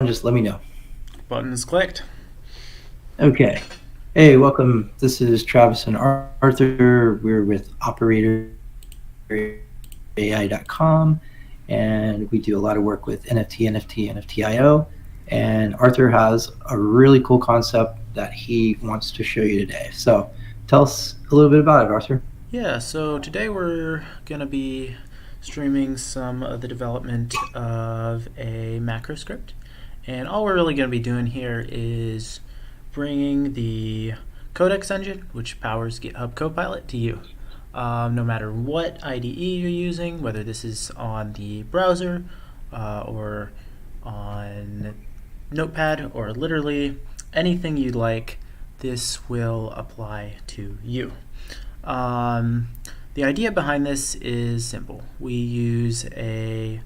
just let me know. Button is clicked. Okay. Hey, welcome. This is Travis and Arthur. We're with openai.Com, and we do a lot of work with NFT, NFTIO. And Arthur has a really cool concept that he wants to show you today. So tell us a little bit about it, Arthur. Yeah, so today we're going to be streaming some of the development of a macro script. And all we're really going to be doing here is bringing the codex engine, which powers GitHub Copilot, to you. No matter what IDE you're using, whether this is on the browser or on notepad or literally anything you'd like, this will apply to you. The idea behind this is simple. We use a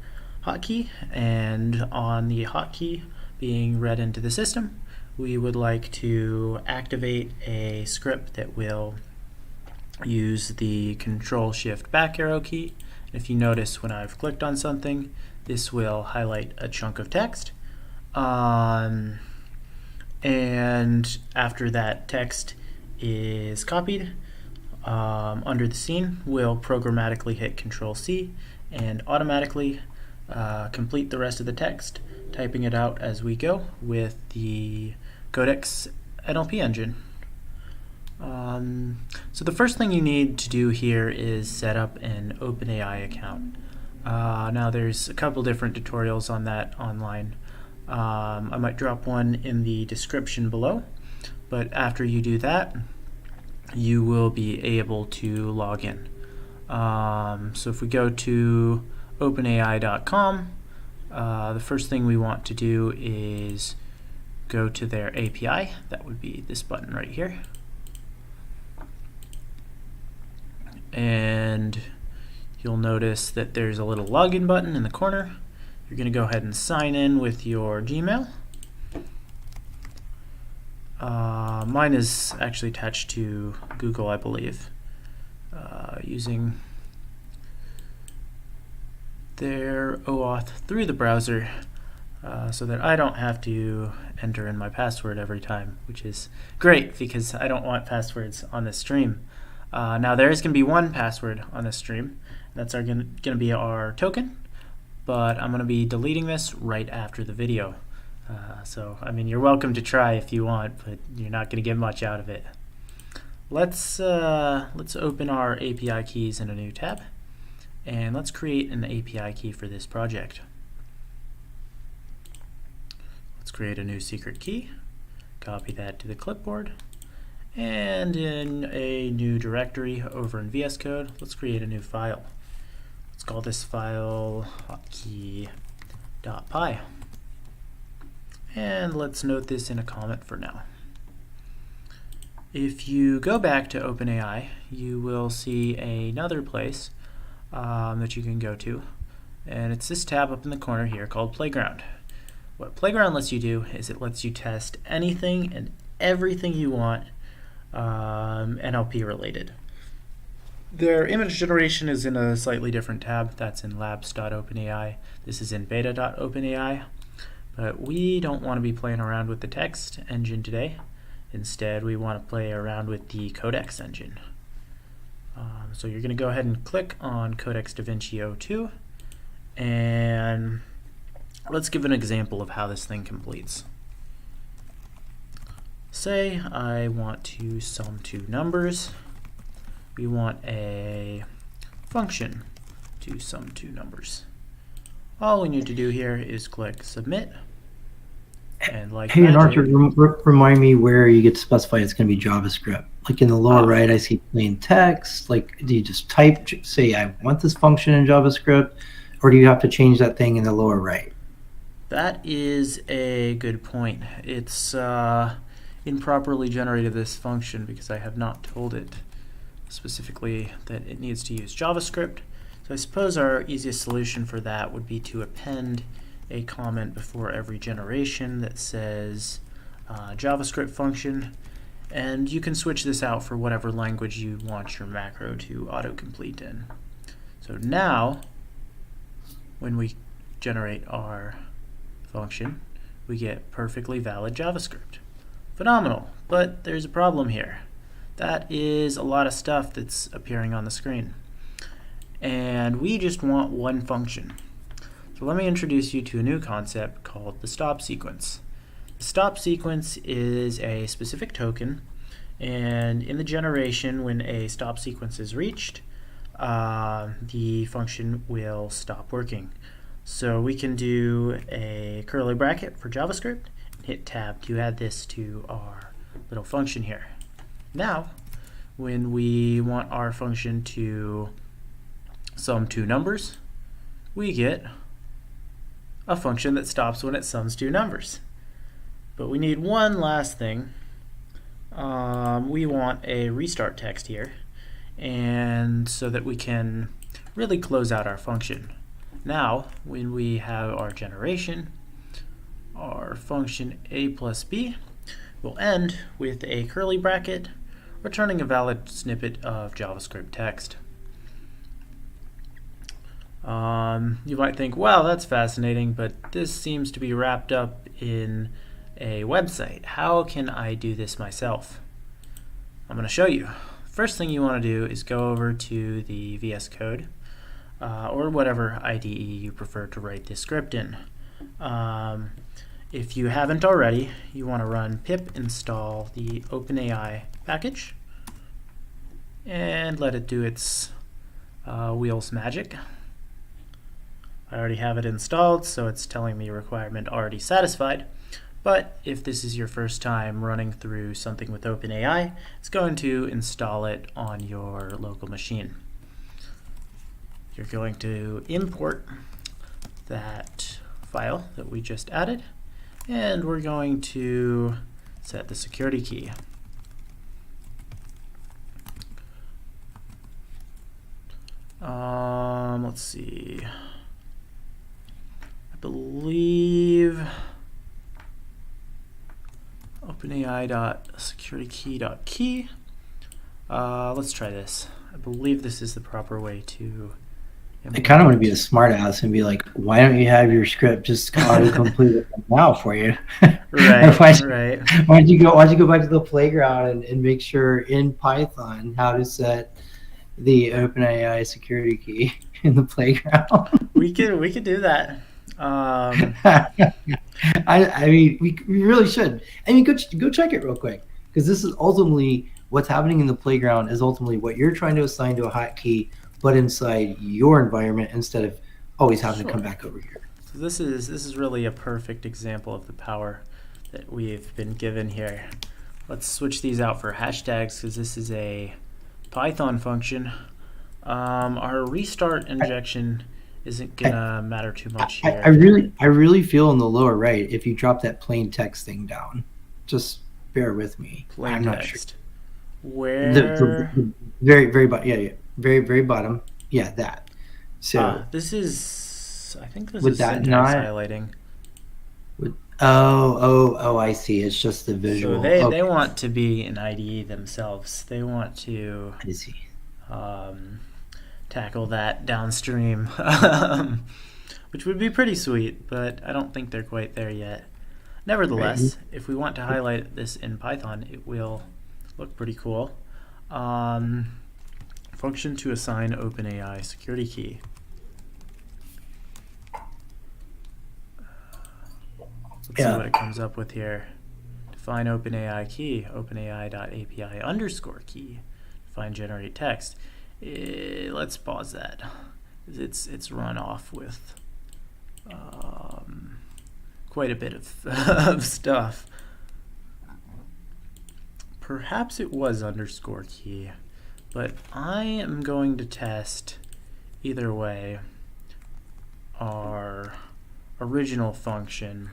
hotkey, and on the hotkey being read into the system, we would like to activate a script that will use the Control-Shift-Back arrow key. If you notice, when I've clicked on something, this will highlight a chunk of text. And after that text is copied, under the scene, we'll programmatically hit Control-C and automatically complete the rest of the text, typing it out as we go with the codex NLP engine. So the first thing you need to do here is set up an OpenAI account. Now there's a couple different tutorials on that online. I might drop one in the description below, but after you do that, you will be able to log in. So if we go to openai.com, the first thing we want to do is go to their API. That would be this button right here. And you'll notice that there's a little login button in the corner. You're going to go ahead and sign in with your Gmail. Mine is actually attached to Google, I believe, using their OAuth through the browser so that I don't have to enter in my password every time, which is great because I don't want passwords on this stream. Now there is going to be one password on this stream. That's going to be our token, but I'm going to be deleting this right after the video. So, I mean, you're welcome to try if you want, but you're not going to get much out of it. Let's open our API keys in a new tab, and let's create an API key for this project. Let's create a new secret key, copy that to the clipboard, and in a new directory over in VS Code, let's create a new file. Let's call this file hotkey.py. And let's note this in a comment for now. If you go back to OpenAI, you will see another place that you can go to, and it's this tab up in the corner here called Playground. What Playground lets you do is it lets you test anything and everything you want NLP related. Their image generation is in a slightly different tab. That's in labs.openai. This is in beta.openai. But we don't want to be playing around with the text engine today. Instead, we want to play around with the codex engine. So you're going to go ahead and click on Codex DaVinci 02, and let's give an example of how this thing completes. Say I want to sum two numbers. We want a function to sum two numbers. All we need to do here is click Submit. And like Hey, and Arthur, magic, remind me where you get to specify it's going to be JavaScript. Like in the lower right, I see plain text. Like, do you just type, say, I want this function in JavaScript, or do you have to change that thing in the lower right? that is a good point. It's improperly generated this function because I have not told it specifically that it needs to use JavaScript. So I suppose our easiest solution for that would be to append a comment before every generation that says JavaScript function, and you can switch this out for whatever language you want your macro to autocomplete in. So now, when we generate our function, we get perfectly valid JavaScript. Phenomenal, but there's a problem here. That is a lot of stuff that's appearing on the screen. And we just want one function. So let me introduce you to a new concept called the stop sequence. The stop sequence is a specific token, and in the generation, when a stop sequence is reached, the function will stop working. So we can do a curly bracket for JavaScript and hit tab to add this to our little function here. Now, when we want our function to sum two numbers, we get a function that stops when it sums two numbers. But we need one last thing. We want a restart text here, and so that we can really close out our function. Now, when we have our generation, our function a plus b will end with a curly bracket, returning a valid snippet of JavaScript text. You might think, wow, that's fascinating, but this seems to be wrapped up in a website. How can I do this myself? I'm going to show you. First thing you want to do is go over to the VS Code or whatever IDE you prefer to write this script in. If you haven't already, you want to run pip install the OpenAI package and let it do its wheels magic. I already have it installed, so it's telling me requirement already satisfied. But if this is your first time running through something with OpenAI, it's going to install it on your local machine. You're going to import that file that we just added, and we're going to set the security key. Let's see. I believe openai.securityKey.key. Let's try this. I believe this is the proper way to I kind of want to be a smart ass and be like, why don't you have your script just autocomplete it now for you? Right, right. Why'd you go back to the playground and make sure in Python how to set the OpenAI security key in the playground? We could do that. I mean, we really should. I mean, go check it real quick, because this is ultimately what's happening in the playground is ultimately what you're trying to assign to a hotkey, but inside your environment instead of always having to come back over here. So this is really a perfect example of the power that we've been given here. Let's switch these out for hashtags, because this is a Python function. Our restart injection isn't gonna matter too much here. I really feel in the lower right, if you drop that plain text thing down, just bear with me. Plain I'm text. Not sure. Where? The very bottom. Yeah, very bottom. Yeah, that. So this is, I think this with is that syntax not highlighting. Oh, I see. It's just the visual. So they want to be an IDE themselves. They want to I see. Tackle that downstream, which would be pretty sweet, but I don't think they're quite there yet. Nevertheless, if we want to highlight this in Python, it will look pretty cool. Function to assign OpenAI security key. Let's see what it comes up with here. Define OpenAI key, openai.api_key. Define generate text. Let's pause that. It's run off with quite a bit of stuff. Perhaps it was _key, but I am going to test either way our original function.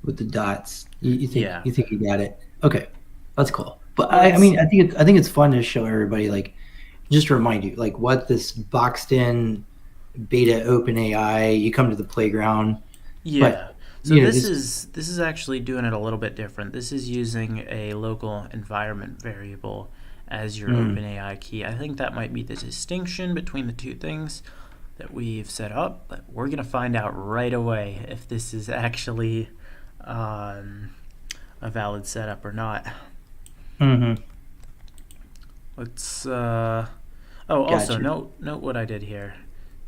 With the dots, you think Yeah. you think you got it? Okay, that's cool. But I mean, I think it's fun to show everybody, like, just to remind you, like, what this boxed in beta OpenAI. You come to the playground. Yeah. But, so this is actually doing it a little bit different. This is using a local environment variable as your OpenAI key. I think that might be the distinction between the two things that we've set up, but we're going to find out right away if this is actually a valid setup or not. Mm-hmm. Let's also Gotcha. note what I did here.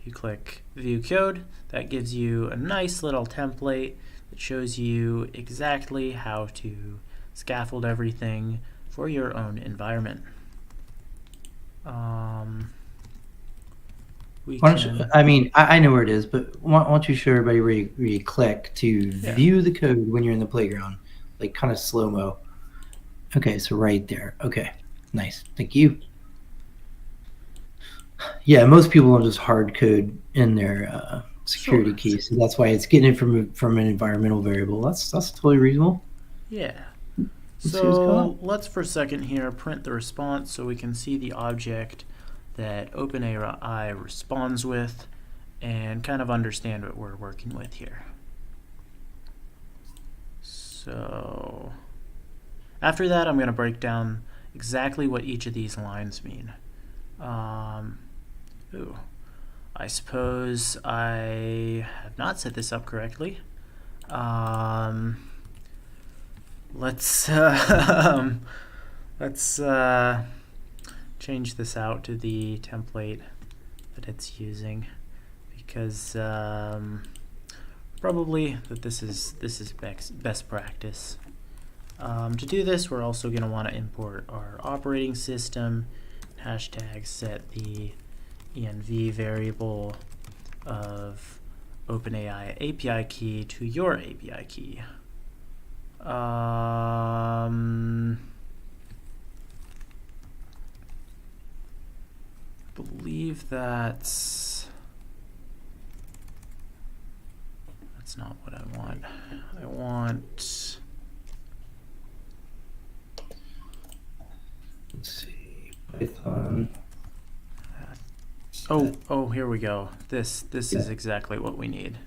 You click View Code, that gives you a nice little template that shows you exactly how to scaffold everything for your own environment. I know where it is, but why don't you show everybody where you click to view the code when you're in the playground, like kind of slow-mo. Okay, so right there. Okay, nice. Thank you. Yeah, most people will just hard code in their security key, so that's why it's getting it from an environmental variable. That's totally reasonable. Yeah. Let's see what's going on. Let's for a second here print the response so we can see the object that openai responds with and kind of understand what we're working with here. So after that, I'm going to break down exactly what each of these lines mean. I suppose I have not set this up correctly. Let's change this out to the template that it's using, because probably that this is best practice. To do this, we're also going to want to import our operating system, hashtag set the env variable of OpenAI API key to your API key. I believe that's not what I want. I want, let's see, Python. Oh, here we go. This is exactly what we need.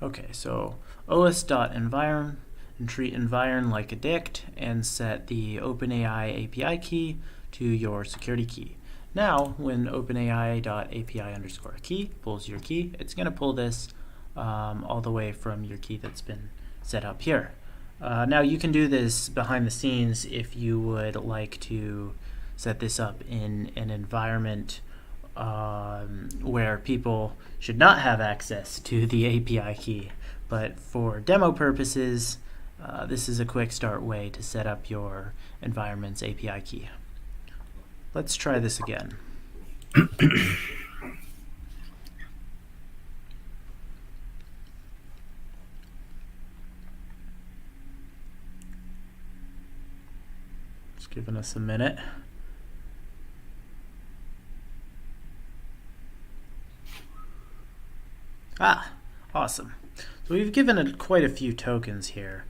Okay, so os.environ, and treat environ like a dict, and set the OpenAI API key to your security key. Now, when OpenAI.API_key pulls your key, it's going to pull this all the way from your key that's been set up here. Now, you can do this behind the scenes if you would like to set this up in an environment where people should not have access to the API key. But for demo purposes, this is a quick start way to set up your environment's API key. Let's try this again. Just giving us a minute. Awesome. So we've given it quite a few tokens here,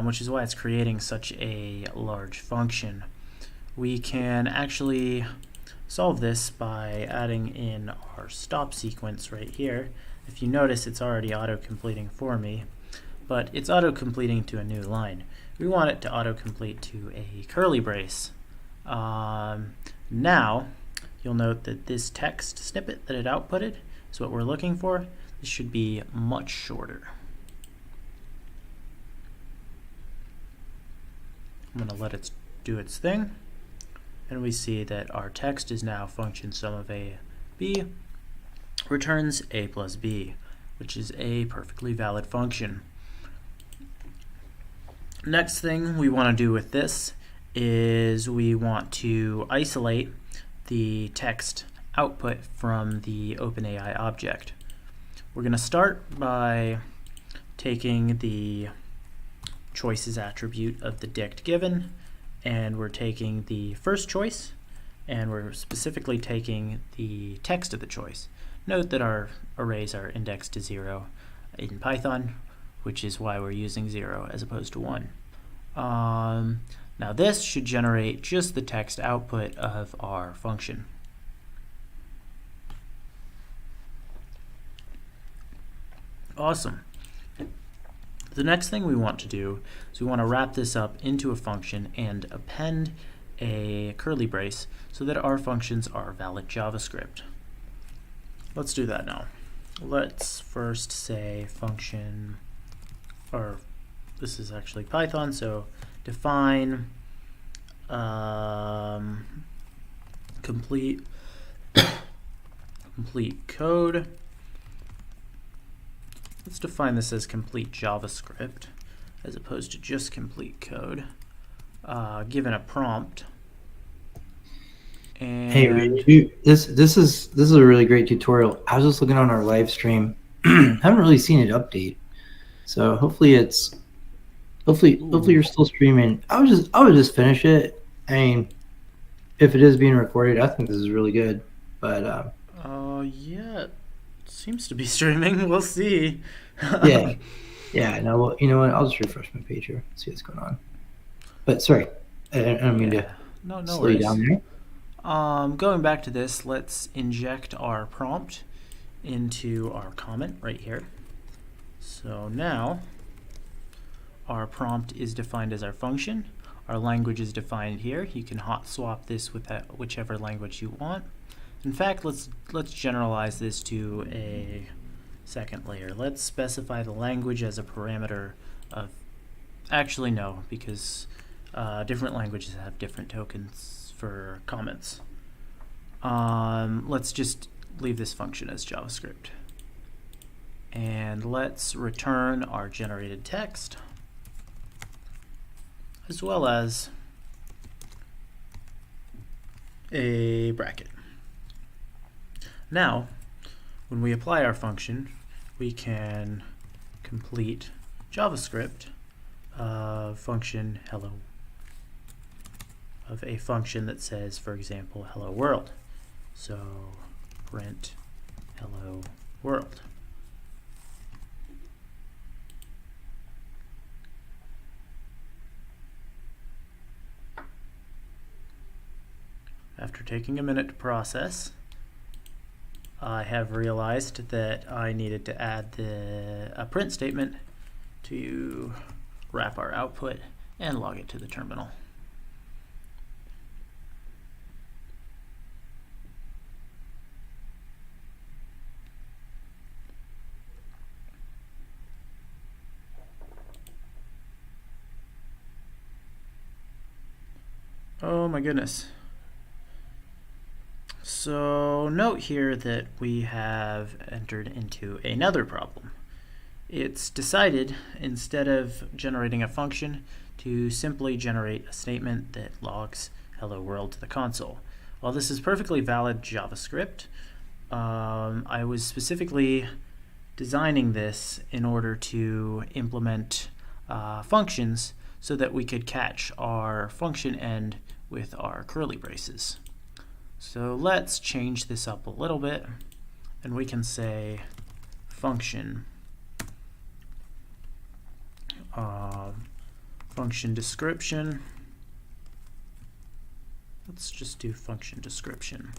which is why it's creating such a large function. We can actually solve this by adding in our stop sequence right here. If you notice, it's already auto-completing for me, but it's auto-completing to a new line. We want it to auto-complete to a curly brace. Now, you'll note that this text snippet that it outputted is what we're looking for. This should be much shorter. I'm going to let it do its thing, and we see that our text is now function sum of a, b returns a plus b, which is a perfectly valid function. Next thing we want to do with this is we want to isolate the text output from the OpenAI object. We're going to start by taking the choices attribute of the dict given, and we're taking the first choice, and we're specifically taking the text of the choice. Note that our arrays are indexed to 0 in Python, which is why we're using 0 as opposed to 1. Now this should generate just the text output of our function. Awesome. The next thing we want to do is we want to wrap this up into a function and append a curly brace so that our functions are valid JavaScript. Let's do that now. Let's first say function, or this is actually Python, so define complete code. Let's define this as complete JavaScript as opposed to just complete code, given a prompt. And hey, this is a really great tutorial. I was just looking on our live stream. Haven't really seen it update, so hopefully you're still streaming. I would just finish it. I mean, if it is being recorded, I think this is really good. But yeah, it seems to be streaming. We'll see. yeah. No, well, you know what? I'll just refresh my page here. See what's going on. But sorry, I don't mean to slow you down there. Going back to this, let's inject our prompt into our comment right here. So now our prompt is defined as our function. Our language is defined here. You can hot swap this with whichever language you want. In fact, let's generalize this to a second layer. Let's specify the language as a parameter of, actually no, because different languages have different tokens for comments. Let's just leave this function as JavaScript. And let's return our generated text, as well as a bracket. Now, when we apply our function, we can complete JavaScript function hello, of a function that says, for example, hello world. So print hello world. After taking a minute to process, I have realized that I needed to add a print statement to wrap our output and log it to the terminal. Oh my goodness. So note here that we have entered into another problem. It's decided, instead of generating a function, to simply generate a statement that logs hello world to the console. While this is perfectly valid JavaScript, I was specifically designing this in order to implement functions so that we could catch our function end with our curly braces. So let's change this up a little bit, and we can say function function description. Let's just do function description.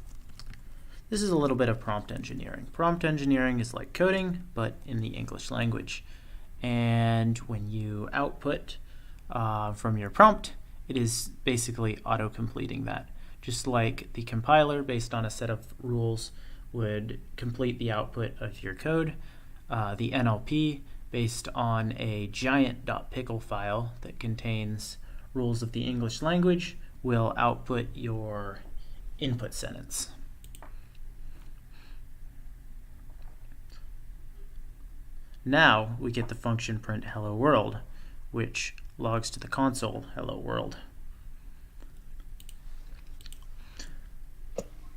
This is a little bit of prompt engineering. Prompt engineering is like coding, but in the English language. And when you output from your prompt, it is basically auto-completing that. Just like the compiler, based on a set of rules, would complete the output of your code, the NLP, based on a giant.pickle file that contains rules of the English language, will output your input sentence. Now we get the function print hello world, which logs to the console hello world.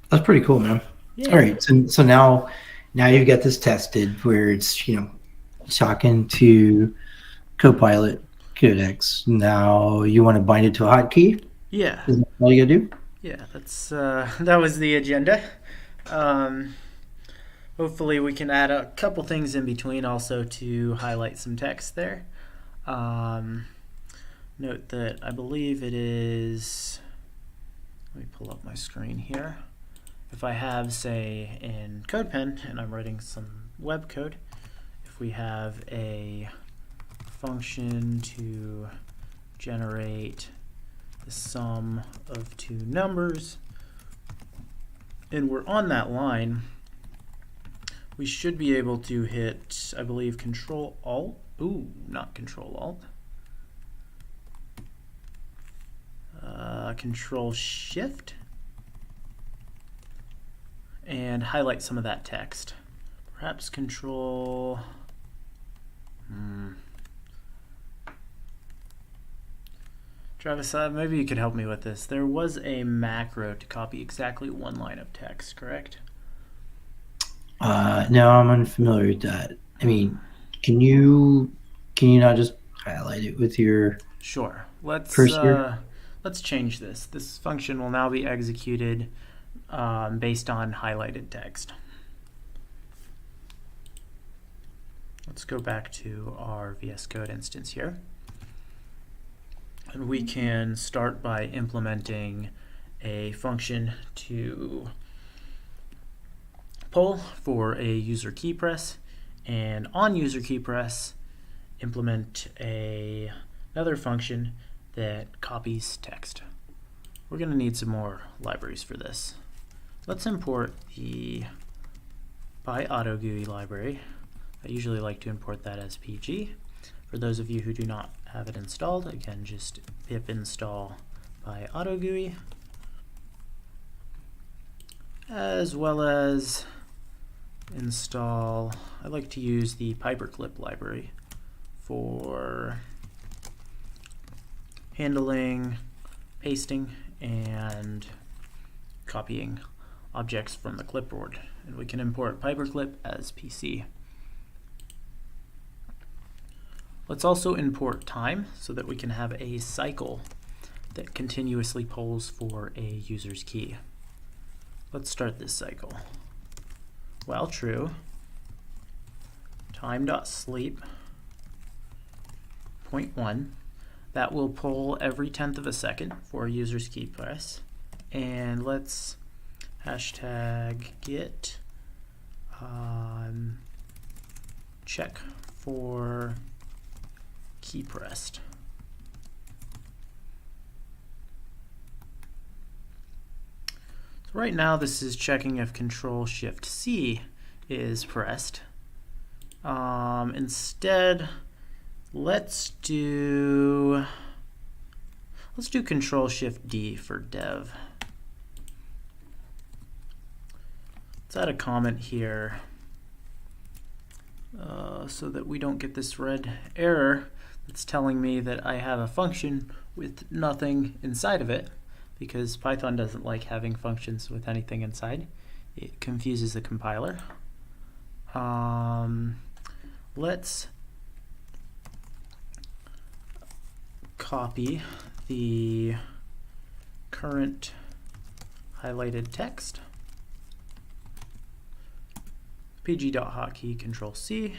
That's pretty cool, man. Yeah. All right, so now you've got this tested where it's talking to Copilot codex. Now you want to bind it to a hotkey? Yeah. Is that all you gotta do? Yeah, that's that was the agenda. Hopefully we can add a couple things in between also to highlight some text there. Note that I believe it is, let me pull up my screen here. If I have, say, in codepen, and I'm writing some web code, if we have a function to generate the sum of two numbers, and we're on that line, we should be able to hit, I believe, Control-Alt. Ooh, not Control-Alt. Control-Shift. And highlight some of that text. Perhaps Control... Travis, maybe you could help me with this. There was a macro to copy exactly one line of text, correct? No, I'm unfamiliar with that. I mean, can you not just highlight it with your Sure. Let's change this. This function will now be executed based on highlighted text. Let's go back to our VS Code instance here. And we can start by implementing a function to pull for a user key press, and on user key press implement another function that copies text. We're going to need some more libraries for this. Let's import the pyautogui library. I usually like to import that as PG. For those of you who do not have it installed, again, just pip install pyautogui, as well as install, I like to use the pyperclip library for handling, pasting, and copying objects from the clipboard. And we can import pyperclip as PC. Let's also import time so that we can have a cycle that continuously polls for a user's key. Let's start this cycle. While true, time.sleep 0.1. That will poll every 10th of a second for a user's key press. And let's hashtag get check for key pressed. So right now this is checking if Control-Shift-C is pressed. Instead, let's do Control-Shift-D for dev. Let's add a comment here so that we don't get this red error that's telling me that I have a function with nothing inside of it, because Python doesn't like having functions with anything inside. It confuses the compiler. Let's copy the current highlighted text. pg.hotkey Control-C.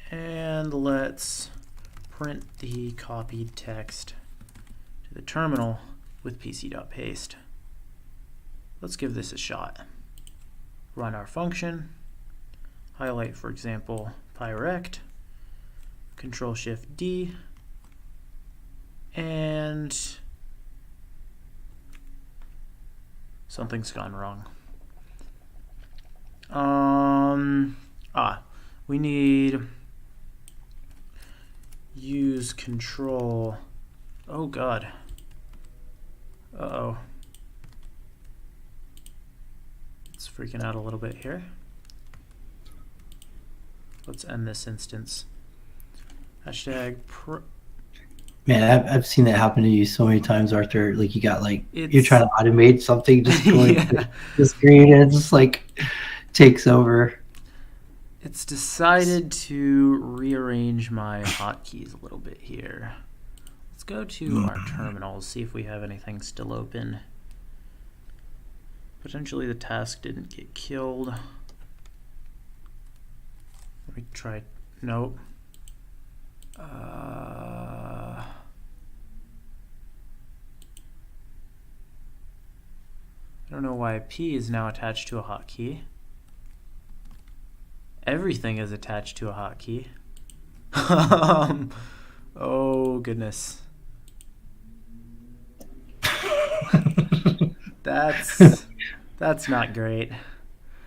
And let's print the copied text to the terminal with pc.paste. Let's give this a shot. Run our function, highlight, for example, pyrect, Control-Shift-D, and something's gone wrong. We need use control. Oh God. Uh-oh. It's freaking out a little bit here. Let's end this instance. Hashtag Man, I've seen that happen to you so many times, Arthur. Like you got you're trying to automate something, just going to the screen, and it just takes over. It's decided to rearrange my hotkeys a little bit here. Let's go to our terminal, see if we have anything still open. Potentially the task didn't get killed. Let me try. Nope. I don't know why P is now attached to a hotkey. Everything is attached to a hotkey. Oh goodness. That's not great.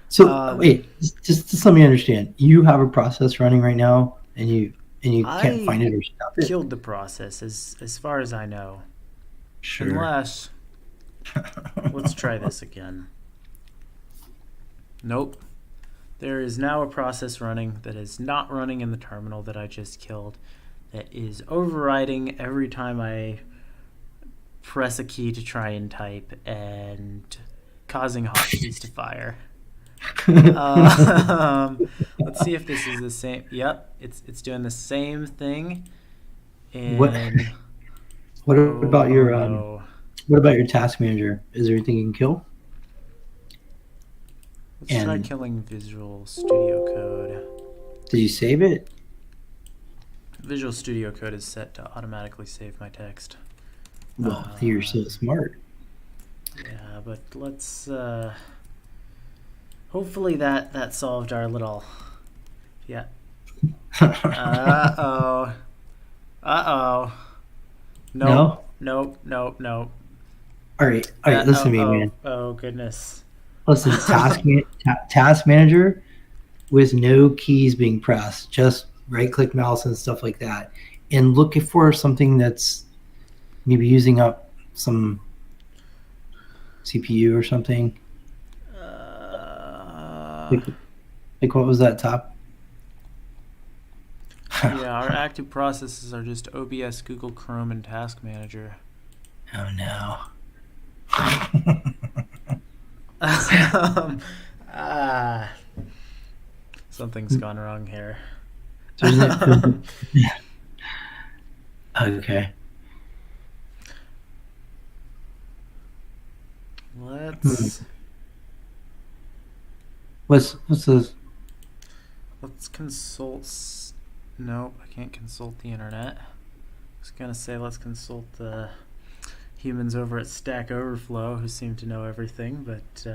So wait, just let me understand. You have a process running right now, and you can't I find it or stop it. killed the process as far as I know. Sure. Unless, let's try this again. Nope. There is now a process running that is not running in the terminal that I just killed, that is overriding every time I press a key to try and type and causing hotkeys to fire. Let's see if this is the same. Yep, it's doing the same thing. What And what about your no. what about your task manager? Is there anything you can kill? Let's try And killing Visual Studio Code. did you save it? Visual Studio Code is set to automatically save my text. Well, you're so smart. Yeah, but let's hopefully that solved our little. Yeah. Uh-oh. Nope. No? Nope. All right. Listen to me, man. Oh goodness. Listen, task manager with no keys being pressed, just right-click mouse and stuff like that, and look for something that's maybe using up some CPU or something. Like what was that top? Yeah, our active processes are just OBS, Google Chrome, and Task Manager. Oh no. Something's gone wrong here. Okay. What's this? Let's consult. Nope, I can't consult the internet. I was gonna say let's consult the humans over at Stack Overflow who seem to know everything, but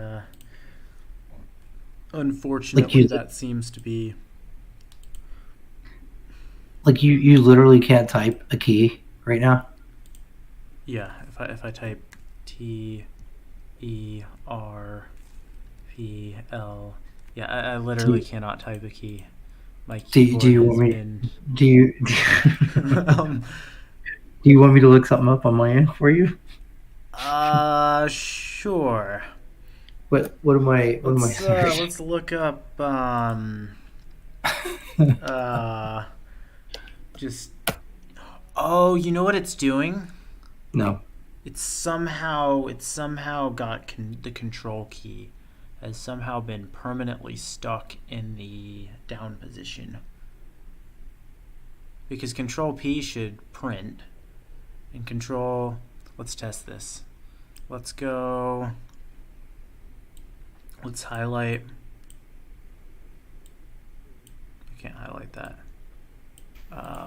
unfortunately that seems to be. Like you literally can't type a key right now? Yeah, if I type TERPL, yeah, I literally cannot type a key. My keyboard do you want me do you do you want me to look something up on my end for you? Sure. What am I let's look up just oh, you know what it's doing? No. It's somehow got the control key has somehow been permanently stuck in the down position. Because control P should print and control, let's test this. Let's highlight. I can't highlight that.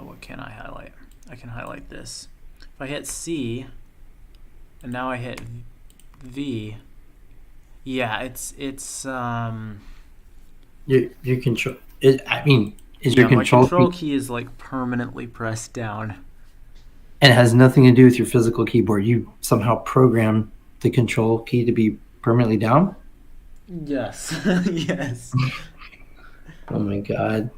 What can I highlight? I can highlight this. If I hit C and now I hit V, yeah, it's your control. Is your my control key is like permanently pressed down. And it has nothing to do with your physical keyboard. You somehow programmed the control key to be permanently down? Yes. Yes. Oh my god.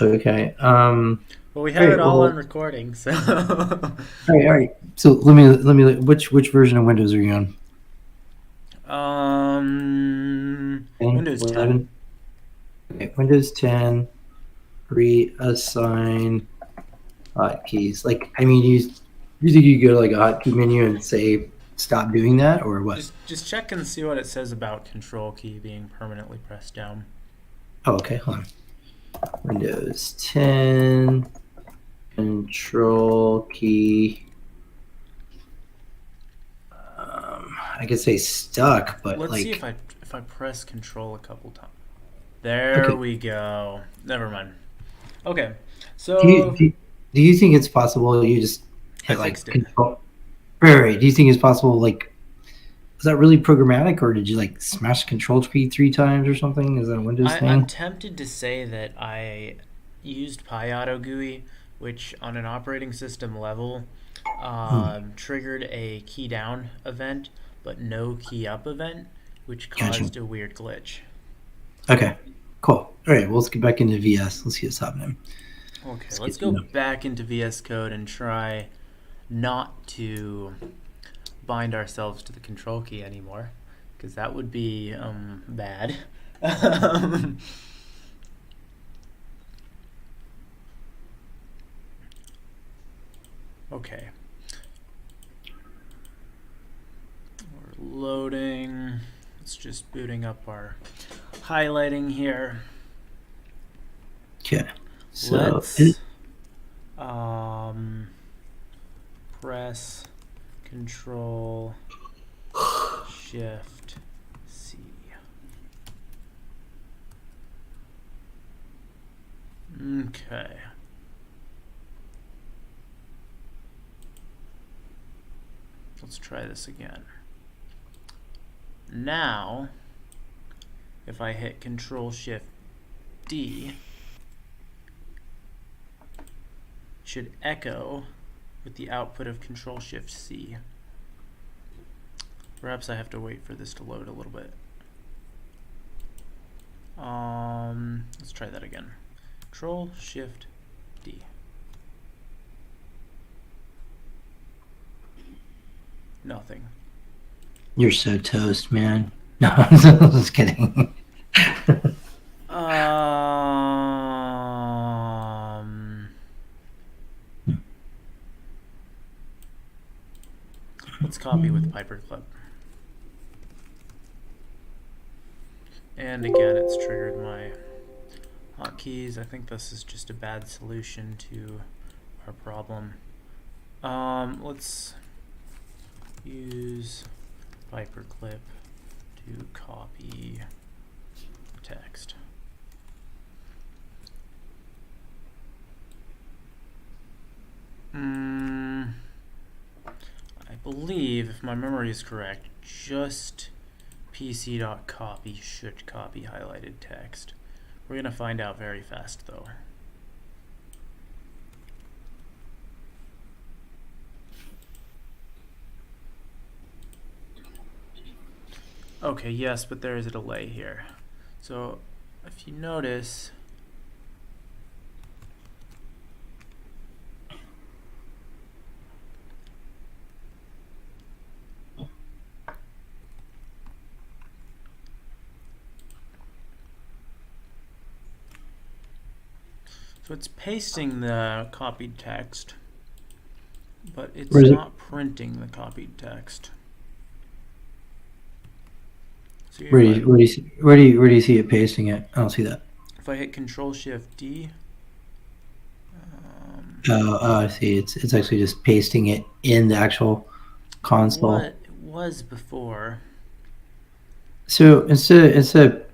Okay. Well, we have it all on recording, so. All right. So let me. Which version of Windows are you on? Windows 10. Okay, Windows 10. Reassign hotkeys. Like, I mean, you think you go to like a hotkey menu and say stop doing that, or what? Just check and see what it says about control key being permanently pressed down. Oh, okay. Hold on. Windows 10 control key. I could say stuck, but let's see if I press control a couple times. There we go. Never mind. Okay, so do you think it's possible you just hit like control? Right. Do you think it's possible like that really programmatic, or did you like smash the control key 3 times or something? Is that a Windows thing? I'm tempted to say that I used pyautogui, which on an operating system level triggered a key down event, but no key up event, which Gotcha. caused a weird glitch. Okay, cool. All right, well, let's get back into VS. Let's see what's happening. Okay, let's go back into VS Code and try not to bind ourselves to the control key anymore, because that would be bad. Okay. We're loading. It's just booting up our highlighting here. Okay. So let's press Control Shift C. Okay. Let's try this again. Now, if I hit Control Shift D, it should echo with the output of Control Shift C. Perhaps I have to wait for this to load a little bit. Let's try that again. Control Shift D. Nothing. You're so toast, man. No, I'm just kidding. Let's copy with pyperclip. And again, it's triggered my hotkeys. I think this is just a bad solution to our problem. Let's use pyperclip to copy text. I believe, if my memory is correct, just pc.copy should copy highlighted text. We're going to find out very fast, though. Okay, yes, but there is a delay here. So if you notice, so it's pasting the copied text, but it's not printing the copied text. So where do you see it pasting it? I don't see that. If I hit Control Shift D. I see. It's actually just pasting it in the actual console. What it was before. So instead of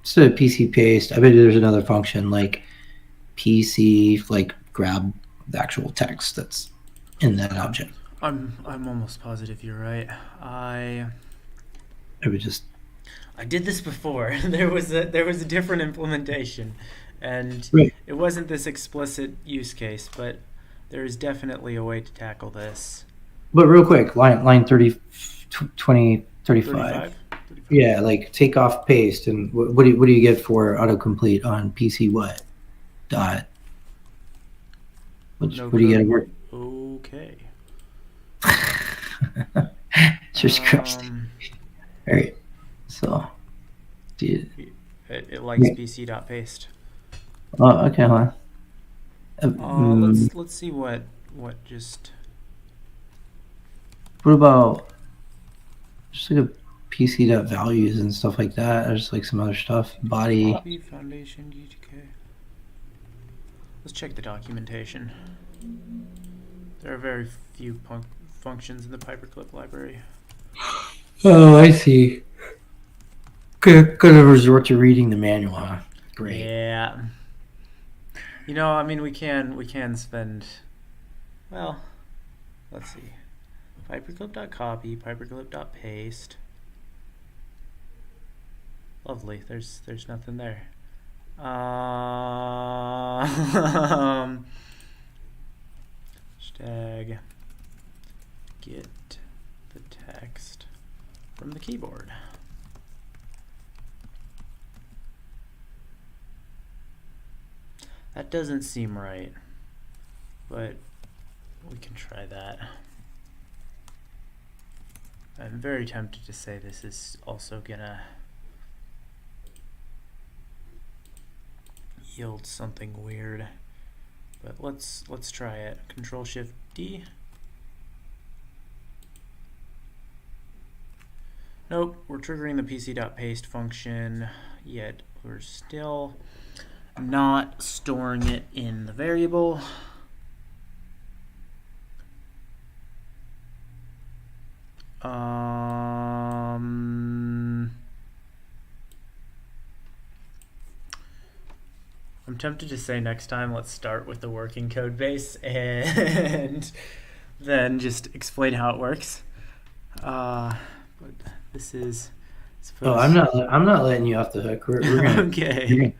PC paste, I bet there's another function like PC like grab the actual text that's in that object. I'm almost positive you're right. I did this before. there was a different implementation, and It wasn't this explicit use case, but there is definitely a way to tackle this. But real quick, line 30, 20, 35. Yeah, like take off paste, and what do you get for autocomplete on PC? What dot? What do you get at work? Okay. Jesus Christ. All right. So, it likes pc.paste. Oh, okay, huh? Let's see what just. What about just like a PC.values and stuff like that? Or just like some other stuff. Body. Copy foundation GTK. Let's check the documentation. There are very few functions in the pyperclip library. Oh, I see. Could resort to reading the manual, huh? Great. Yeah. You know, I mean, we can spend. Well, let's see. Pyperclip.copy, pyperclip.paste. Lovely. There's nothing there. Hashtag get the text from the keyboard. That doesn't seem right, but we can try that. I'm very tempted to say this is also gonna yield something weird, but let's try it. Control-Shift-D. Nope, we're triggering the pc.paste function, yet we're still not storing it in the variable. I'm tempted to say next time let's start with the working code base and then just explain how it works. But this is. Oh, I'm not letting you off the hook. We're gonna okay.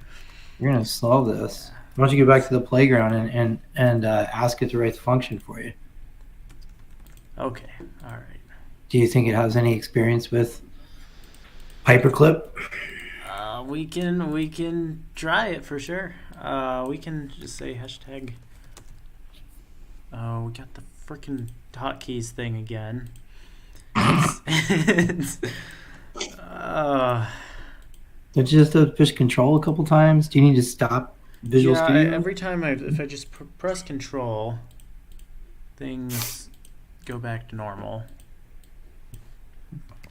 We're gonna solve this. Why don't you go back to the playground and ask it to write the function for you? Okay. All right. Do you think it has any experience with pyperclip? We can try it for sure. We can just say hashtag. Oh, we got the freaking hotkeys thing again. Did you just have to push control a couple times? Do you need to stop Visual Studio? Every time if I just press control, things go back to normal.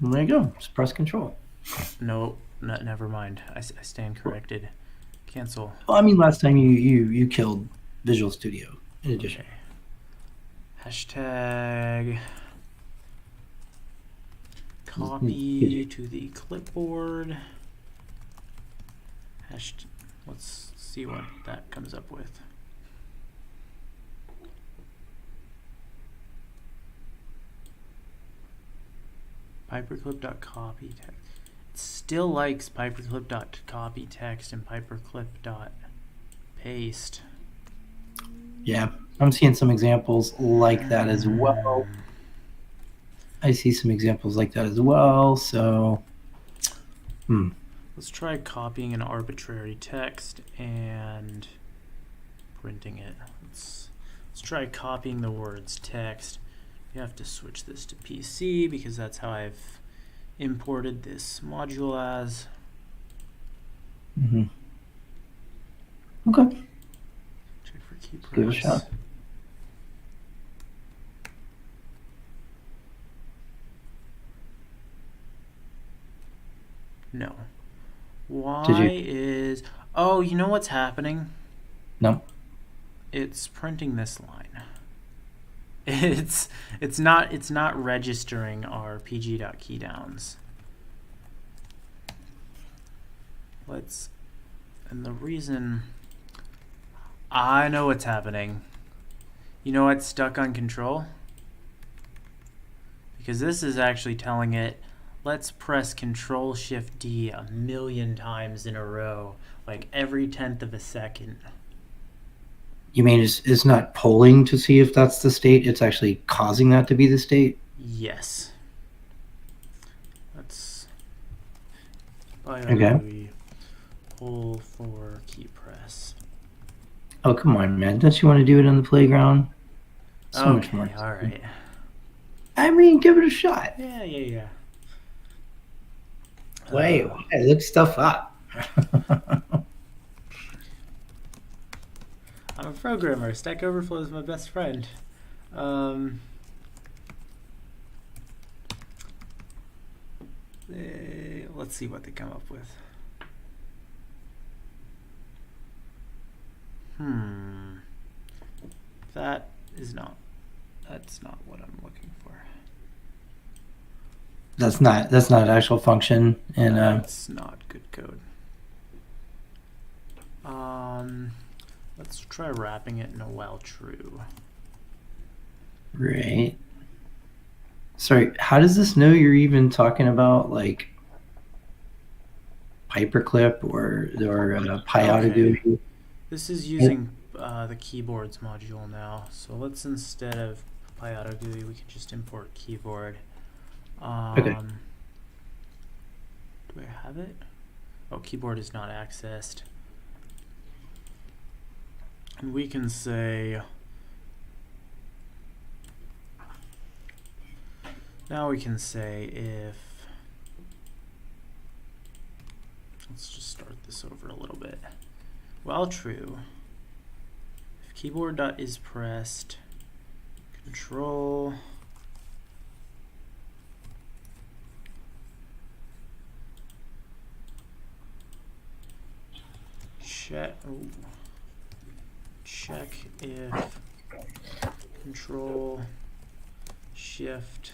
Well, there you go. Just press control. No, never mind. I stand corrected. Cancel. Well, I mean, last time you killed Visual Studio. In addition. Okay. Hashtag copy to the clipboard. Let's see what that comes up with. Pyperclip.copy text. It still likes pyperclip.copy text and pyperclip.paste. Yeah, I'm seeing some examples like that as well. I see some examples like that as well. So, let's try copying an arbitrary text and printing it. Let's try copying the words text. You have to switch this to PC because that's how I've imported this module as. Okay. Check for key press. Give it a shot. No. Why is... Oh, you know what's happening? No. It's printing this line. It's not registering our pg.keydowns. And the reason I know what's happening. You know what's stuck on control? Because this is actually telling it, let's press Control-Shift-D 1,000,000 times in a row, like every 1/10 of a second. You mean it's not polling to see if that's the state? It's actually causing that to be the state? Yes. Let's Okay. Poll for key press. Oh, come on, man. Don't you want to do it on the playground? So okay, much more. All right. I mean, give it a shot. Yeah. Wait, look stuff up. I'm a programmer. Stack Overflow is my best friend. Let's see what they come up with. That's not what I'm looking for. That's not an actual function, and that's not good code. Let's try wrapping it in a while true. Right. Sorry, how does this know you're even talking about like pyperclip or pyautogui. Okay. This is using the keyboards module now. So let's, instead of pyautogui, we could just import keyboard. Okay. Do I have it? Oh, keyboard is not accessed. And we can say, now we can say if, let's just start this over a little bit. While true, if keyboard dot is pressed, control check if control shift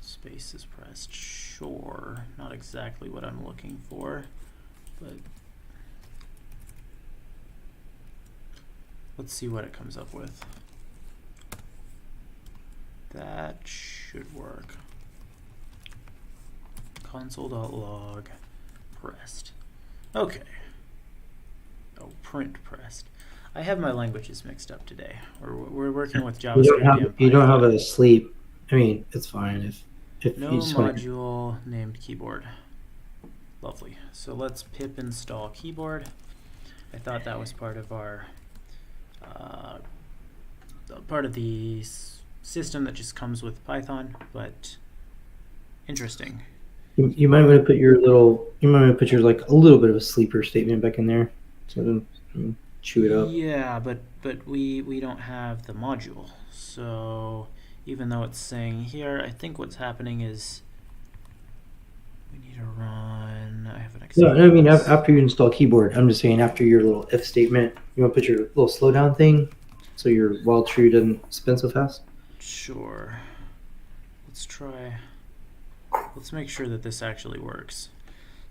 space is pressed. Sure, not exactly what I'm looking for, but let's see what it comes up with. That should work. Console.log pressed. Okay. Oh, print pressed. I have my languages mixed up today. We're working with JavaScript. You don't have a sleep. I mean, it's fine if no you just module named keyboard. Lovely. So let's pip install keyboard. I thought that was part of our part of the system that just comes with Python, but interesting. You might want to put your like a little bit of a sleeper statement back in there, so don't chew it up. Yeah, but we don't have the module, so even though it's saying here, I think what's happening is we need to run. I have an example. No, I mean after you install keyboard, I'm just saying after your little if statement, you want to put your little slowdown thing, so your while true doesn't spin so fast. Sure. Let's try. Let's make sure that this actually works.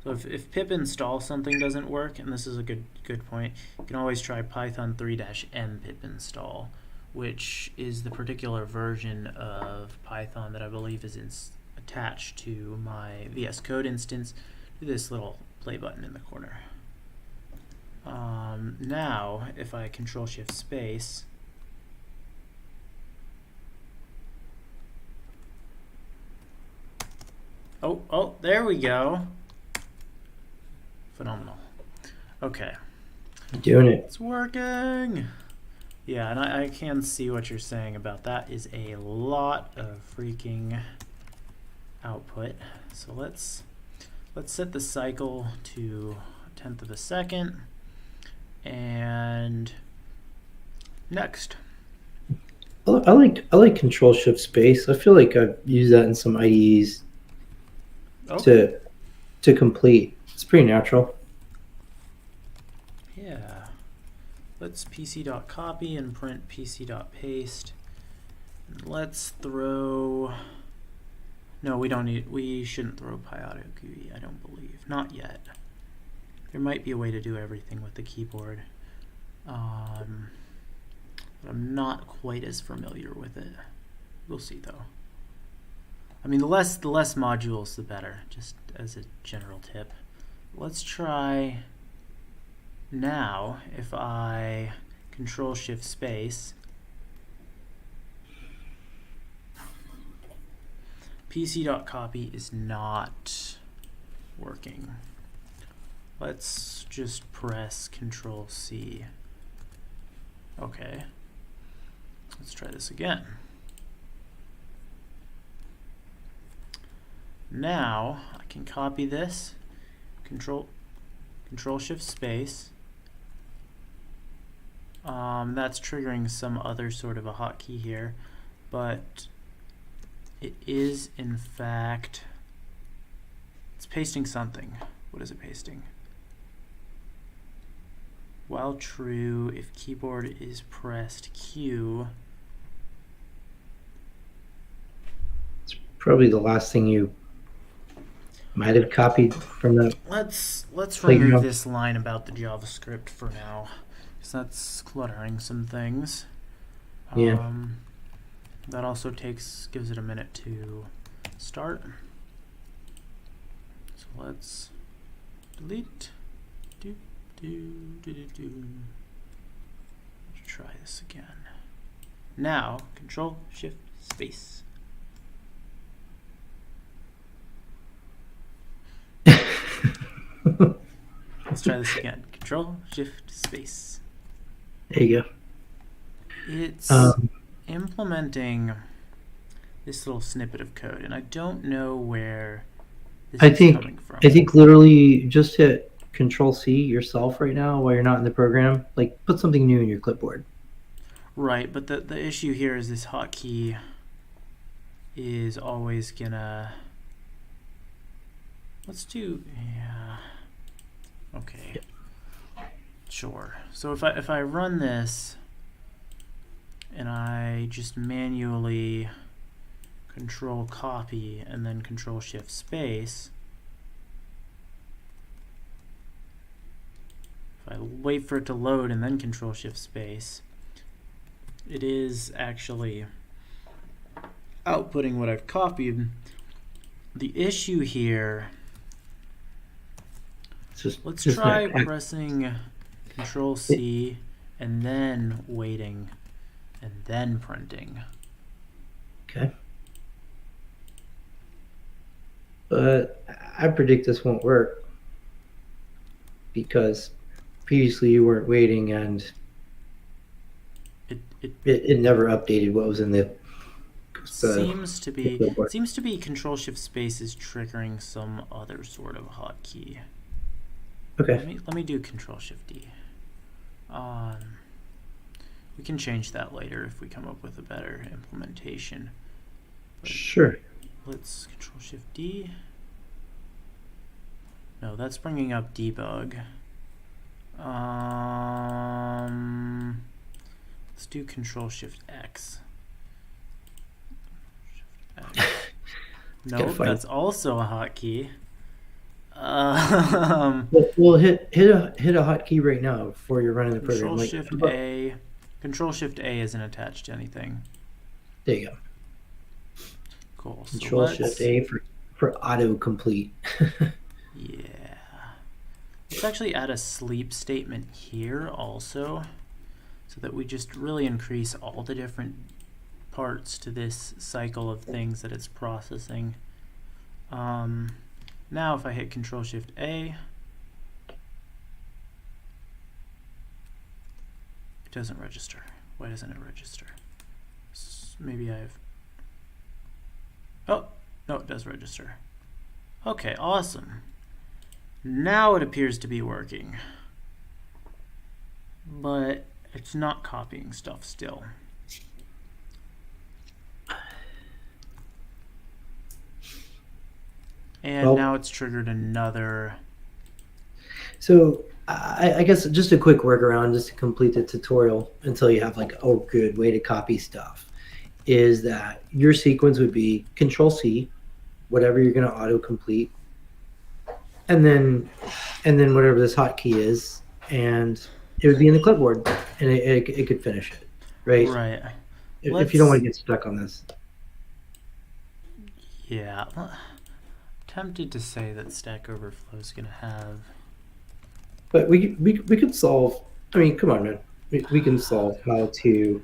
So if pip install something doesn't work, and this is a good point, you can always try python 3-m pip install, which is the particular version of Python that I believe is attached to my VS Code instance. Do this little play button in the corner. Now, if I control shift space, oh, there we go. Phenomenal. Okay. Doing it. It's working. Yeah, and I can see what you're saying about that. Is a lot of freaking output. So let's set the cycle to 1/10 of a second. And next. I like control shift space. I feel like I've used that in some IDEs to complete. It's pretty natural. Yeah. Let's pc.copy and print pc.paste. Let's throw. No, we shouldn't throw pyautogui, I don't believe. Not yet. There might be a way to do everything with the keyboard. But I'm not quite as familiar with it. We'll see though. I mean, the less modules, the better, just as a general tip. Let's try now. If I control shift space, pc.copy is not working. Let's just press control C. Okay. Let's try this again. Now I can copy this, control shift space. That's triggering some other sort of a hotkey here, but it is in fact, it's pasting something. What is it pasting? While true, if keyboard is pressed Q. It's probably the last thing you might have copied from that. Let's remove this line about the JavaScript for now, because that's cluttering some things. Yeah. That also gives it a minute to start. So let's delete. Try this again. Now, Control Shift Space. Let's try this again. Control Shift Space. There you go. It's implementing this little snippet of code, and I don't know where this is coming from. I think literally just hit Control C yourself right now while you're not in the program. Like, put something new in your clipboard. Right, but the issue here is this hotkey is always gonna. Let's do, yeah. Okay. Sure. So if I run this and I just manually Control copy and then Control Shift Space, if I wait for it to load and then Control Shift Space, it is actually outputting what I've copied. The issue here, let's try pressing Control C and then waiting and then printing. Okay. But I predict this won't work because previously you weren't waiting and it never updated what was in the seems to be Control Shift Space is triggering some other sort of hotkey. Okay. Let me do Control Shift D. We can change that later if we come up with a better implementation. But sure. Let's Control Shift D. No, that's bringing up debug. Let's do Control Shift X. No, that's also a hotkey. Well, hit a hotkey right now before you're running the program. Control Shift A. Control Shift A isn't attached to anything. There you go. Cool. Control Shift A for autocomplete. Yeah. Let's actually add a sleep statement here also, so that we just really increase all the different parts to this cycle of things that it's processing. Now if I hit Control Shift A, it doesn't register. Why doesn't it register? Maybe I've... Oh, no, it does register. Okay, awesome. Now it appears to be working. But it's not copying stuff still. And now it's triggered another. So I guess just a quick workaround just to complete the tutorial until you have like a good way to copy stuff is that your sequence would be Control C, whatever you're going to autocomplete, and then whatever this hotkey is, and it would be in the clipboard, and it could finish it, right? Right. If you don't want to get stuck on this. Yeah. Tempted to say that Stack Overflow is going to have. But we could solve. I mean, come on, man. We can solve how to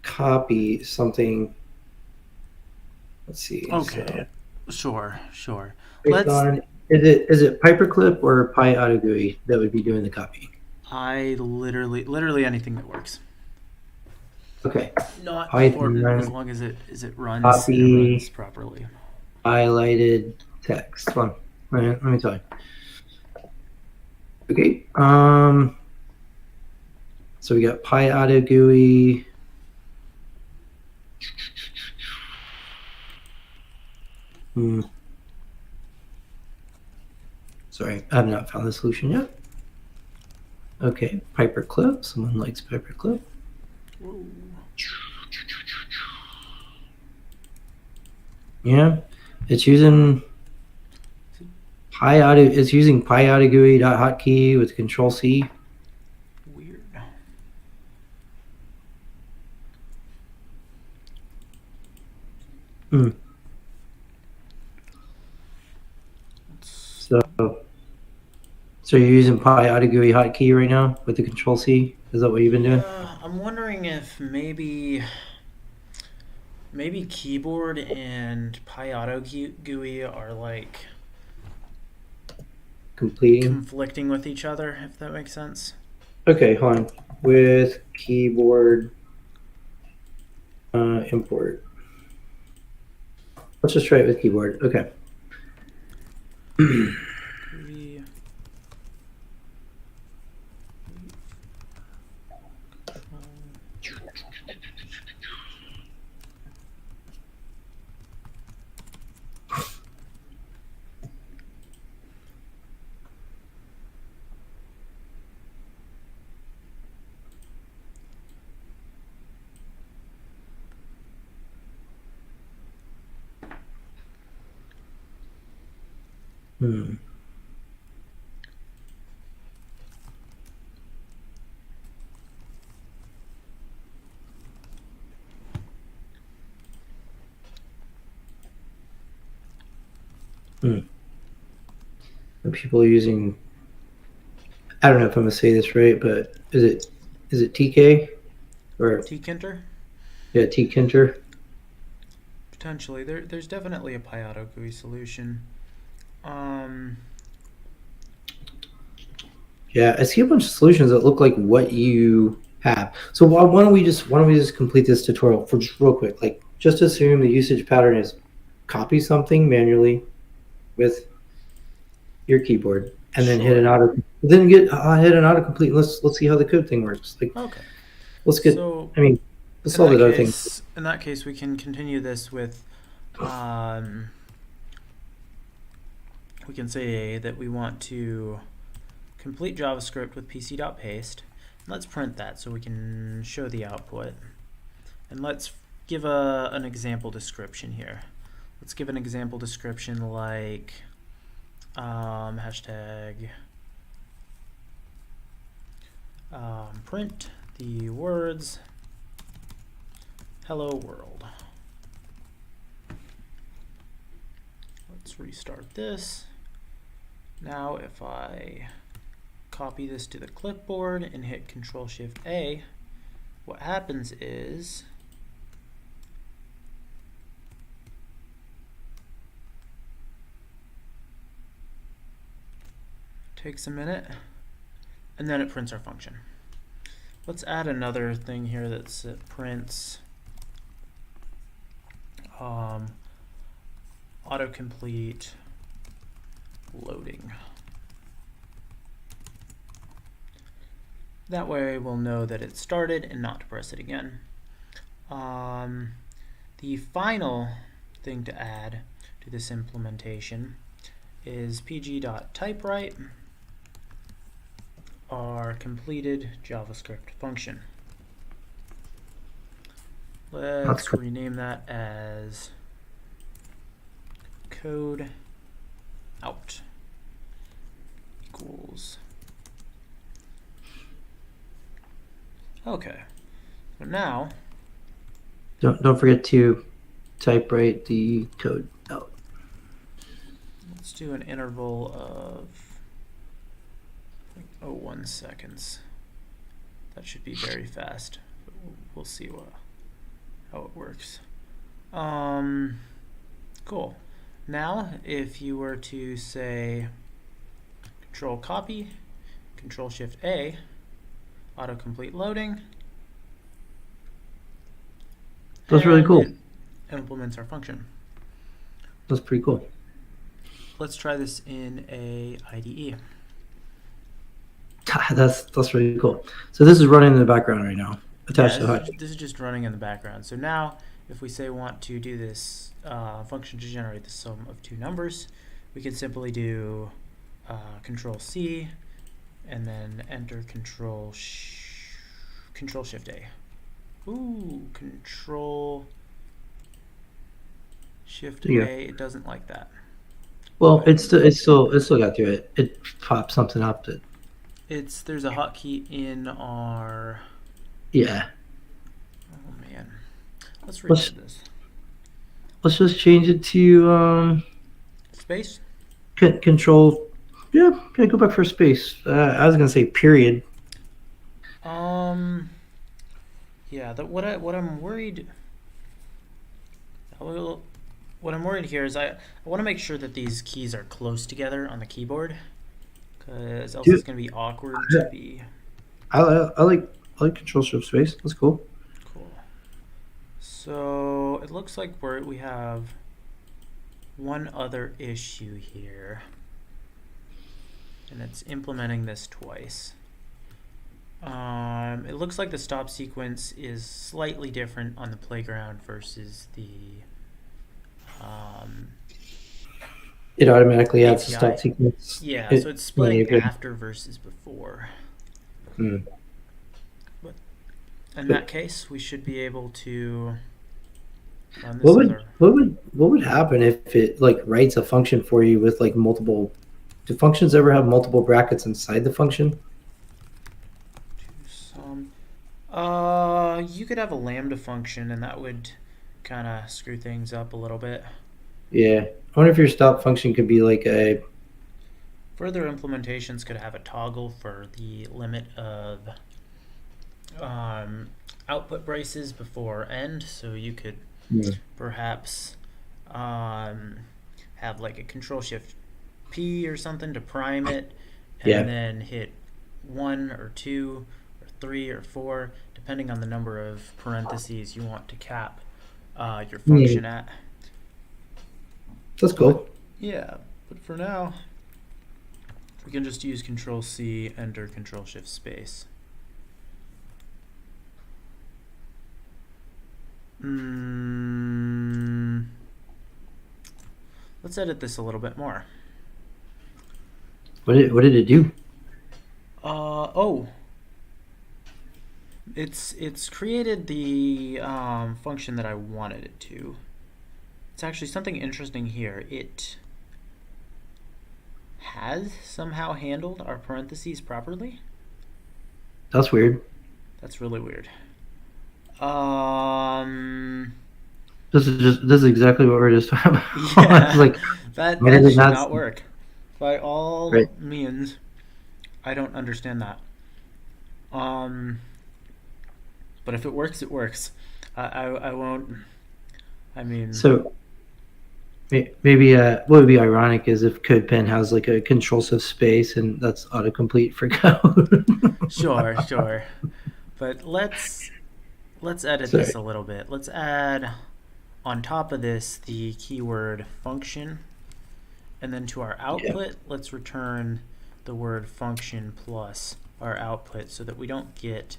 copy something. Let's see. Okay. So, sure. Is it pyperclip or pyautogui that would be doing the copying? Literally anything that works. Okay. Not important as long as it runs, and it runs properly. Highlighted text. Hold on. Let me tell you. Okay. So we got pyautogui. Sorry, I have not found the solution yet. Okay, pyperclip. Someone likes pyperclip. Yeah, it's using it's using pyautogui.hotkey with Control C. Weird. So you're using pyautogui hotkey right now with the Control C? Is that what you've been doing? Yeah, I'm wondering if maybe keyboard and pyautogui are like Completing. conflicting with each other, if that makes sense. Okay, hold on. With keyboard import. Let's just try it with keyboard. Okay. GUI. Hmm. And people are using, I don't know if I'm gonna say this right, but is it TK or Tkinter? yeah, Tkinter? Potentially. There's definitely a pyautogui solution. Yeah, I see a bunch of solutions that look like what you have. So why don't we just complete this tutorial for just real quick? Like, just assume the usage pattern is copy something manually with your keyboard, and then hit Sure. an auto. Then hit an autocomplete. Let's see how the code thing works. Like, Okay. let's get. So I mean, let's in solve that the other thing. case, we can continue this with, we can say that we want to complete JavaScript with pc.paste. Let's print that so we can show the output. And let's give an example description here. Let's give an example description like hashtag print the words hello world. Let's restart this. Now if I copy this to the clipboard and hit Control-Shift-A, what happens is takes a minute and then it prints our function. Let's add another thing here that prints autocomplete loading. That way we'll know that it started and not to press it again. The final thing to add to this implementation is pg.typewrite our completed JavaScript function. Let's rename that as code out equals. Okay, so now don't forget to typewrite the code out. let's do an interval of 0.01 seconds. That should be very fast. But we'll see how it works. Cool. Now, if you were to say Control Copy, Control Shift A, autocomplete loading. That's really cool. It implements our function. That's pretty cool. Let's try this in a IDE. That's really cool. So this is running in the background right now, attached to hotkey. This is just running in the background. So now, if we say want to do this function to generate the sum of two numbers, we can simply do Control C and then enter Control Shift A. Ooh, Control Shift A. It doesn't like that. Well, it still got through it. It popped something up that. There's a hotkey in our. Yeah. Oh man, let's reload this. Let's just change it to Space. Control Yeah, go back for space. I was gonna say period. Yeah. What I'm worried. What I'm worried here is I want to make sure that these keys are close together on the keyboard, because else Dude, it's going to be awkward to be. I like control shift space. That's cool. Cool. So it looks like we have one other issue here, and it's implementing this twice. It looks like the stop sequence is slightly different on the playground versus the It automatically adds a API. stop sequence. Yeah, so it's splitting after versus before. But in that case, we should be able to run this as our. What would happen if it like writes a function for you with like multiple? Do functions ever have multiple brackets inside the function? You could have a lambda function, and that would kind of screw things up a little bit. Yeah, I wonder if your stop function could be like a. Further implementations could have a toggle for the limit of output braces before end, so you could perhaps have like a control shift P or something to prime it, and then hit 1 or 2 or 3 or 4, depending on the number of parentheses you want to cap your function at. That's cool. Yeah, but for now, we can just use Control C, enter Control Shift Space. Let's edit this a little bit more. What did it do? It's created the function that I wanted it to. It's actually something interesting here. It has somehow handled our parentheses properly. That's weird. That's really weird. This is exactly what we're just talking about. Yeah, like that should not work. By all means, I don't understand that. But if it works, it works. I won't. I mean. So maybe what would be ironic is if codepen has like a control shift space and that's autocomplete for code. Sure. But let's edit this a little bit. Let's add on top of this the keyword function, and then to our output, let's return the word function plus our output so that we don't get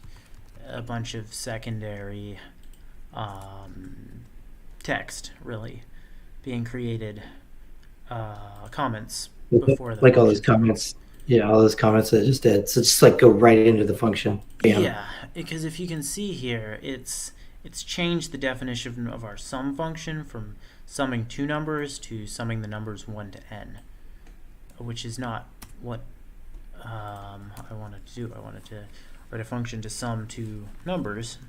a bunch of secondary text really being created, comments before the like all those comments. Yeah, all those comments that just did. So just like go right into the function. Bam. Yeah, because if you can see here, it's changed the definition of our sum function from summing two numbers to summing the numbers 1 to n, which is not what I wanted to do. I wanted to write a function to sum two numbers.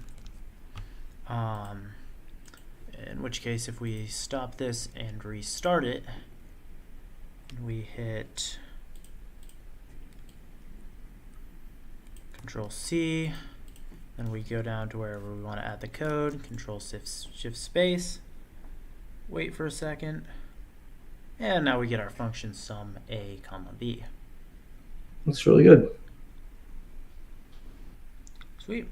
In which case, if we stop this and restart it, and we hit Control C, then we go down to wherever we want to add the code, Control Shift Space, wait for a second, and now we get our function sum a comma b. That's really good. Sweet.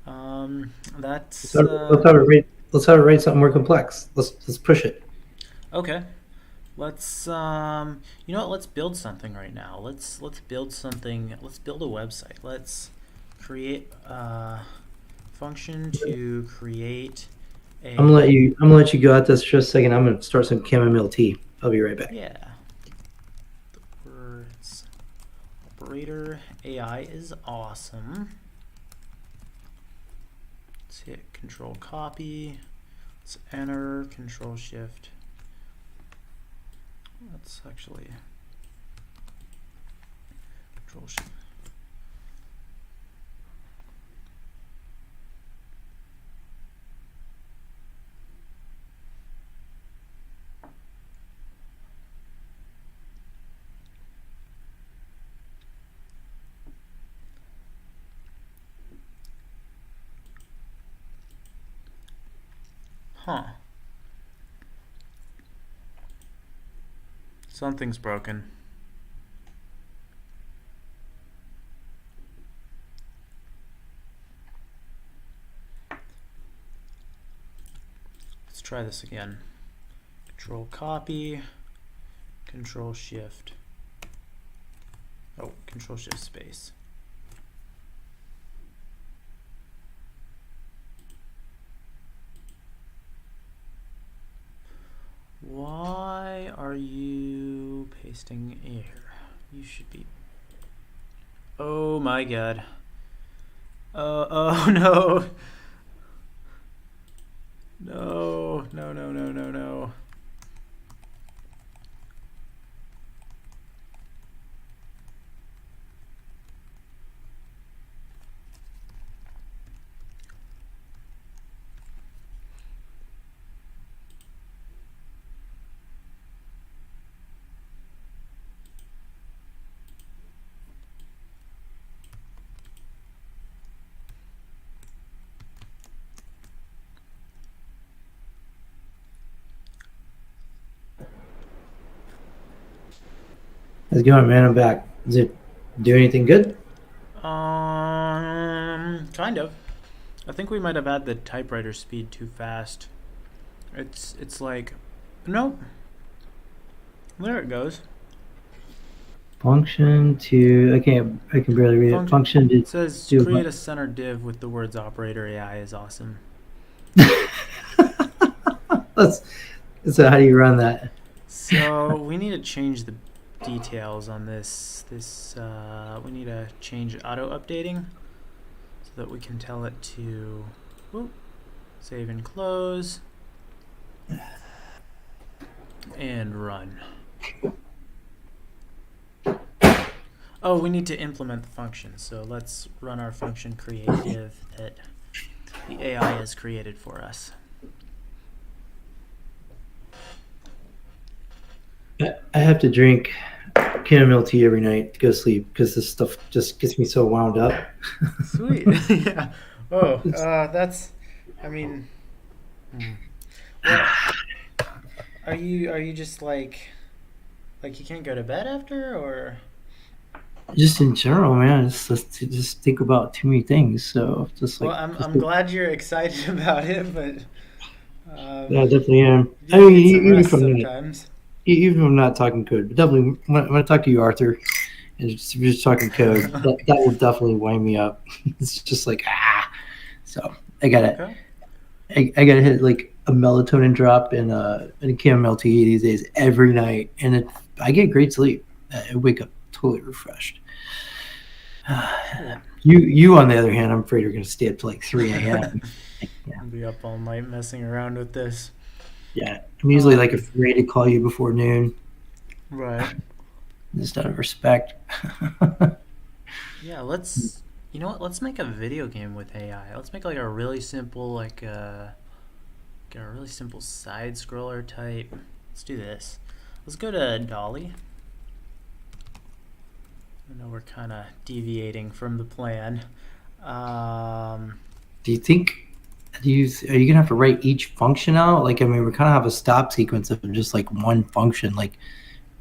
That's let's have it write something more complex. Let's push it. Okay. Let's you know what? Let's build something right now. Let's build something. Let's build a website. Let's create a function to create a. I'm gonna let you go at this for a second. I'm gonna start some chamomile tea. I'll be right back. Yeah. The words operator AI is awesome. Let's hit Control Copy. Let's enter Control Shift. Let's actually Control Shift. Huh. Something's broken. Let's try this again. Control copy, Control Shift. Oh, Control Shift space. Why are you pasting here? You should be. Oh my god. Oh no. No, no, no, no, no, no. How's it going, man? I'm back. Does it do anything good? Kind of. I think we might have had the typewriter speed too fast. It's like, nope. There it goes. Function to, I can barely read it. Function to It says do create a center div with the words operator AI is awesome. So how do you run that? So we need to change the details on this. We need to change auto updating so that we can tell it to save and close and run. Oh, we need to implement the function. So let's run our function create div that the AI has created for us. I have to drink chamomile tea every night to go to sleep because this stuff just gets me so wound up. Sweet. Yeah. Oh, that's. I mean, well, are you just like you can't go to bed after, or? Just in general, man, just think about too many things. So just like, Well, I'm glad you're excited about it, but yeah, I definitely am. you I do mean, need some rest sometimes. even if I'm not talking code, but definitely when I talk to you, Arthur, and just, if you're just talking code, that will definitely wind me up. It's just like So I gotta Okay. I gotta hit like a melatonin drop and a chamomile tea these days every night, and I get great sleep. I wake up totally refreshed. You on the other hand, I'm afraid are gonna stay up to like 3 a.m. Yeah. I'll be up all night messing around with this. Yeah, I'm usually like afraid to call you before noon. Right. Just out of respect. Yeah, you know what? Let's make a video game with AI. Let's make like a really simple really simple side scroller type. Let's do this. Let's go to Dolly. I know we're kind of deviating from the plan. Do you think? Are you gonna have to write each function out? Like, I mean, we kind of have a stop sequence of just like one function. Like,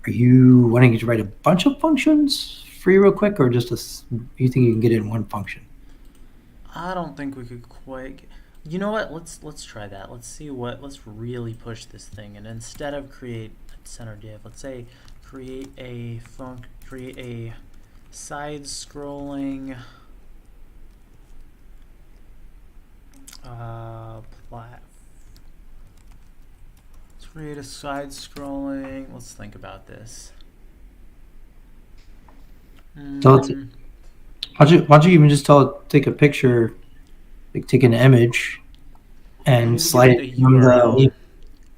are you wanting to write a bunch of functions for you real quick, or just you think you can get it in one function? I don't think we could quite. You know what? Let's try that. Let's really push this thing. And instead of create a center div, let's say create a side-scrolling Let's create a side-scrolling. Let's think about this. Why don't you even just tell it, take a picture, like take an image, and slide it from the.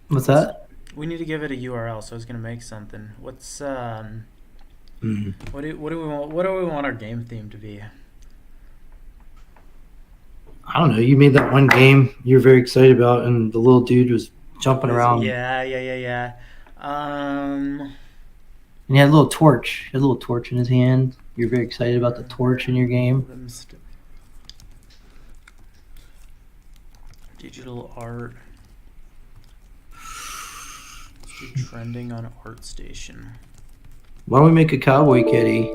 What's that? We need to give it a URL, so it's gonna make something. What's what do we want? What do we want our game theme to be? I don't know. You made that one game you're very excited about, and the little dude was jumping around. Yeah. And he had a little torch. He had a little torch in his hand. You're very excited about the torch in your game. Digital art. You're trending on ArtStation. Why don't we make a cowboy kitty?